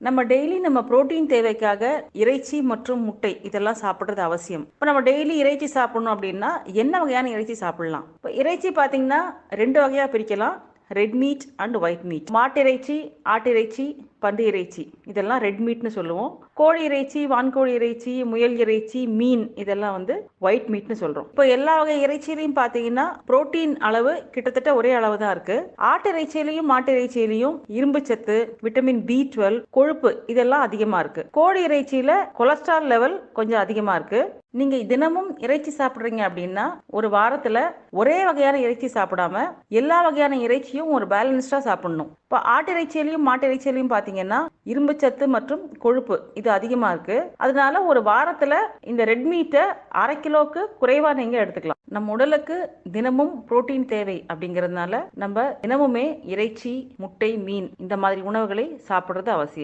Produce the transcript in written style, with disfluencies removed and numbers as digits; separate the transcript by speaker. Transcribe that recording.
Speaker 1: நம்ம டெய்லி நம்ம புரோட்டீன் தேவைக்காக இறைச்சி மற்றும் முட்டை இதெல்லாம் சாப்பிட்றது அவசியம். இப்போ நம்ம டெய்லி இறைச்சி சாப்பிடணும் அப்படின்னா என்ன வகையான இறைச்சி சாப்பிடலாம்? இப்போ இறைச்சி பார்த்தீங்கன்னா 2 வகையாக பிரிக்கலாம். Red meat and white meet. மாட்டு இறைச்சி, ஆட்டு இறைச்சி, பன்றி இறைச்சி இதெல்லாம் ரெட் மீட்னு சொல்லுவோம். கோழி இறைச்சி, வான்கோழி இறைச்சி, முயல் இறைச்சி, மீன் இதெல்லாம் ஒயிட் மீட்னு சொல்றோம். இப்போ எல்லா வகை இறைச்சியிலையும் பார்த்தீங்கன்னா புரோட்டீன் அளவு கிட்டத்தட்ட ஒரே அளவு தான் இருக்கு. ஆட்டு இறைச்சியிலையும் மாட்டு இறைச்சியிலையும் இரும்பு சத்து, விட்டமின் B12, கொழுப்பு இதெல்லாம் அதிகமா இருக்கு. கோழி இறைச்சியில கொலஸ்ட்ரால் லெவல் கொஞ்சம் அதிகமா இருக்கு. நீங்க தினமும் இறைச்சி சாப்பிட்றீங்க அப்படின்னா ஒரு வாரத்துல ஒரே வகையான இறைச்சி சாப்பிடாம எல்லா வகையான இறைச்சியும் ஒரு பேலன்ஸ்டா சாப்பிடணும். இப்போ ஆட்டு இறைச்சியிலையும் மாட்டு இறைச்சியிலையும் பார்த்தீங்கன்னா இரும்பு சத்து மற்றும் கொழுப்பு இது அதிகமா இருக்கு. அதனால ஒரு வாரத்துல இந்த ரெட் மீட்டை 1/2 கிலோக்கு குறைவா நீங்க எடுத்துக்கலாம். நம்ம உடலுக்கு தினமும் புரோட்டீன் தேவை அப்படிங்கிறதுனால நம்ம தினமுமே இறைச்சி, முட்டை, மீன் இந்த மாதிரி உணவுகளை சாப்பிட்றது அவசியம்.